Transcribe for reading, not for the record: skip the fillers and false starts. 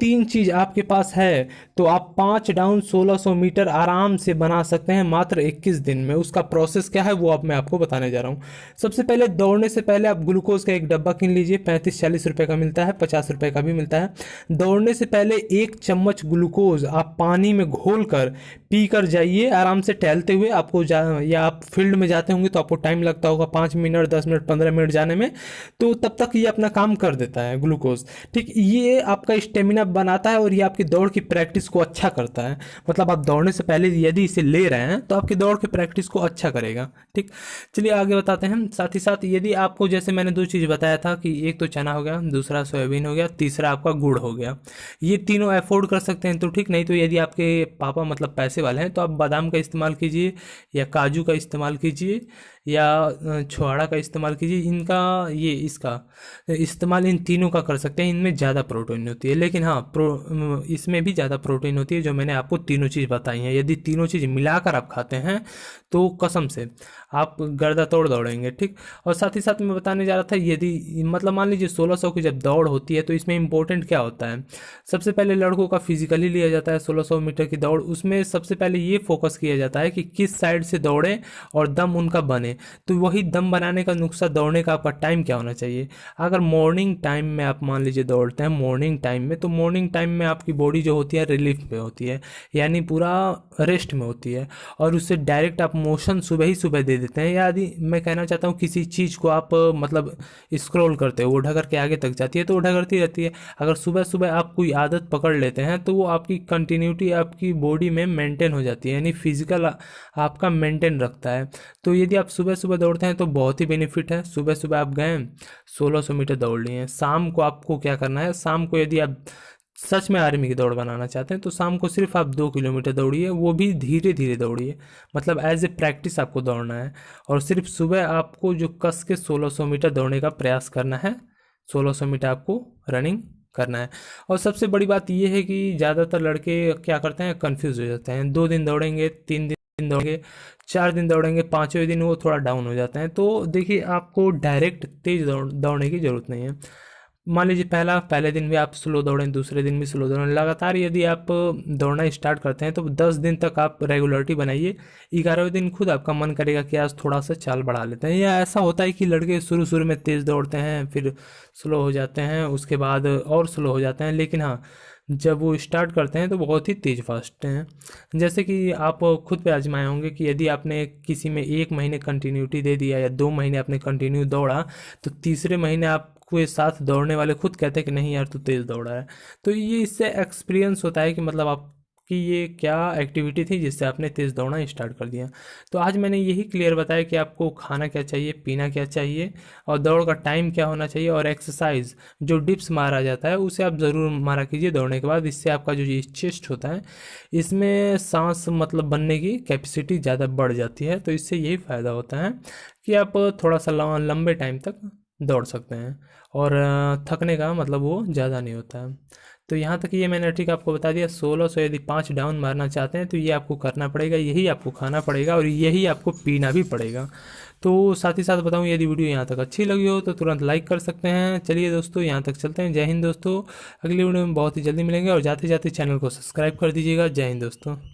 तीन चीज आपके पास है तो आप 5 डाउन 1600 मीटर आराम से बना सकते हैं मात्र 21 दिन में। उसका प्रोसेस क्या है वो अब मैं आपको बताने जा रहा हूँ। सबसे पहले दौड़ने से पहले आप ग्लूकोज का एक डब्बा किन लीजिए, 35-40 रुपए का मिलता है, 50 रुपए का भी मिलता है। दौड़ने से पहले 1 चम्मच ग्लूकोज आप पानी में घोल कर पी कर जाइए आराम से टहलते हुए। आपको या आप फील्ड में जाते होंगे तो आपको टाइम लगता होगा 5 मिनट, 10 मिनट, 15 मिनट जाने में, तो तब तक ये अपना काम कर देता है ग्लूकोज। ठीक, ये आपका स्टेमिना बनाता है और ये आपकी दौड़ की प्रैक्टिस को अच्छा करता है। मतलब आप दौड़ने से पहले यदि इसे ले रहे हैं तो आपकी दौड़ की प्रैक्टिस को अच्छा करेगा। ठीक, चलिए आगे बताते हैं। साथ ही साथ यदि आपको, जैसे मैंने दो चीज़ बताया था कि एक तो चना हो गया, दूसरा सोयाबीन हो गया, तीसरा आपका गुड़ हो गया, ये तीनों अफोर्ड कर सकते हैं तो ठीक, नहीं तो यदि आपके पापा मतलब पैसे वाले हैं तो आप बादाम का इस्तेमाल कीजिए या काजू का इस्तेमाल कीजिए या छुहाड़ा का इस्तेमाल कीजिए। इनका ये इसका इस्तेमाल इन तीनों का कर सकते हैं, इनमें ज़्यादा प्रोटीन होती है। लेकिन हाँ, इसमें भी ज़्यादा प्रोटीन होती है जो मैंने आपको तीनों चीज़ बताई हैं। यदि तीनों चीज़ मिलाकर आप खाते हैं तो कसम से आप गर्दा तोड़ दौड़ेंगे। ठीक, और साथ ही साथ मैं बताने जा रहा था, यदि मतलब मान लीजिए 1600 की जब दौड़ होती है तो इसमें इंपॉर्टेंट क्या होता है। सबसे पहले लड़कों का फिजिकली लिया जाता है 1600 मीटर की दौड़। उसमें सबसे पहले ये फोकस किया जाता है कि किस साइड से दौड़ें और दम उनका बने। तो वही दम बनाने का नुस्खा, दौड़ने का आपका टाइम क्या होना चाहिए। अगर मॉर्निंग टाइम में आप मान लीजिए दौड़ते हैं मॉर्निंग टाइम में, तो मॉर्निंग टाइम में आपकी बॉडी जो होती है रिलीफ में होती है, यानी पूरा रेस्ट में होती है, और उससे डायरेक्ट आप मोशन सुबह ही सुबह दे देते हैं। यदि मैं कहना चाहता हूँ किसी चीज़ को आप मतलब स्क्रॉल करते हो, वो ढगर के आगे तक जाती है तो वो ढगरती रहती है। अगर सुबह सुबह आप कोई आदत पकड़ लेते हैं तो वो आपकी कंटिन्यूटी आपकी बॉडी में मेंटेन हो जाती है, यानी फिजिकल आपका मेंटेन रखता है। तो यदि आप सुबह सुबह दौड़ते हैं तो बहुत ही बेनिफिट है। सुबह सुबह आप गए 1600 मीटर दौड़ लिए। शाम को आपको क्या करना है, शाम को यदि आप सच में आर्मी की दौड़ बनाना चाहते हैं तो शाम को सिर्फ आप 2 किलोमीटर दौड़िए, वो भी धीरे धीरे दौड़िए, मतलब एज ए प्रैक्टिस आपको दौड़ना है। और सिर्फ सुबह आपको जो कस के 1600 मीटर दौड़ने का प्रयास करना है, 1600 मीटर आपको रनिंग करना है। और सबसे बड़ी बात यह है कि ज़्यादातर लड़के क्या करते हैं, कंफ्यूज हो जाते हैं। 2 दिन दौड़ेंगे, 3 दिन दौड़ेंगे, 4 दिन दौड़ेंगे, 5वें दिन वो थोड़ा डाउन हो जाते हैं। तो देखिए, आपको डायरेक्ट तेज दौड़ने की ज़रूरत नहीं है। मान लीजिए पहले दिन भी आप स्लो दौड़ें, दूसरे दिन भी स्लो दौड़ें, लगातार यदि आप दौड़ना स्टार्ट करते हैं तो 10 दिन तक आप रेगुलरिटी बनाइए। 11वें दिन खुद आपका मन करेगा कि आज थोड़ा सा चाल बढ़ा लेते हैं। या ऐसा होता है कि लड़के शुरू शुरू में तेज़ दौड़ते हैं, फिर स्लो हो जाते हैं, उसके बाद और स्लो हो जाते हैं, लेकिन हाँ, जब वो स्टार्ट करते हैं तो बहुत ही तेज फास्ट हैं। जैसे कि आप खुद पे आजमाए होंगे कि यदि आपने किसी में 1 महीने कंटिन्यूटी दे दिया या 2 महीने आपने कंटिन्यू दौड़ा, तो तीसरे महीने आपके साथ दौड़ने वाले खुद कहते हैं कि नहीं यार तू तेज़ दौड़ा है। तो ये इससे एक्सपीरियंस होता है कि मतलब आपकी ये क्या एक्टिविटी थी जिससे आपने तेज़ दौड़ना स्टार्ट कर दिया। तो आज मैंने यही क्लियर बताया कि आपको खाना क्या चाहिए, पीना क्या चाहिए, और दौड़ का टाइम क्या होना चाहिए, और एक्सरसाइज जो डिप्स मारा जाता है उसे आप ज़रूर मारा कीजिए दौड़ने के बाद। इससे आपका जो ये चेस्ट होता है इसमें सांस मतलब बनने की कैपेसिटी ज़्यादा बढ़ जाती है। तो इससे यही फ़ायदा होता है कि आप थोड़ा सा लंबे टाइम तक दौड़ सकते हैं, और थकने का मतलब वो ज़्यादा नहीं होता है। तो यहाँ तक ये मैंने ठीक आपको बता दिया। 1600 यदि 5 डाउन मारना चाहते हैं तो ये आपको करना पड़ेगा, यही आपको खाना पड़ेगा और यही आपको पीना भी पड़ेगा। तो साथ ही साथ बताऊँ, यदि वीडियो यहाँ तक अच्छी लगी हो तो तुरंत लाइक कर सकते हैं। चलिए दोस्तों, यहाँ तक चलते हैं। जय हिंद दोस्तों, अगली वीडियो में बहुत ही जल्दी मिलेंगे, और जाते जाते चैनल को सब्सक्राइब कर दीजिएगा। जय हिंद दोस्तों।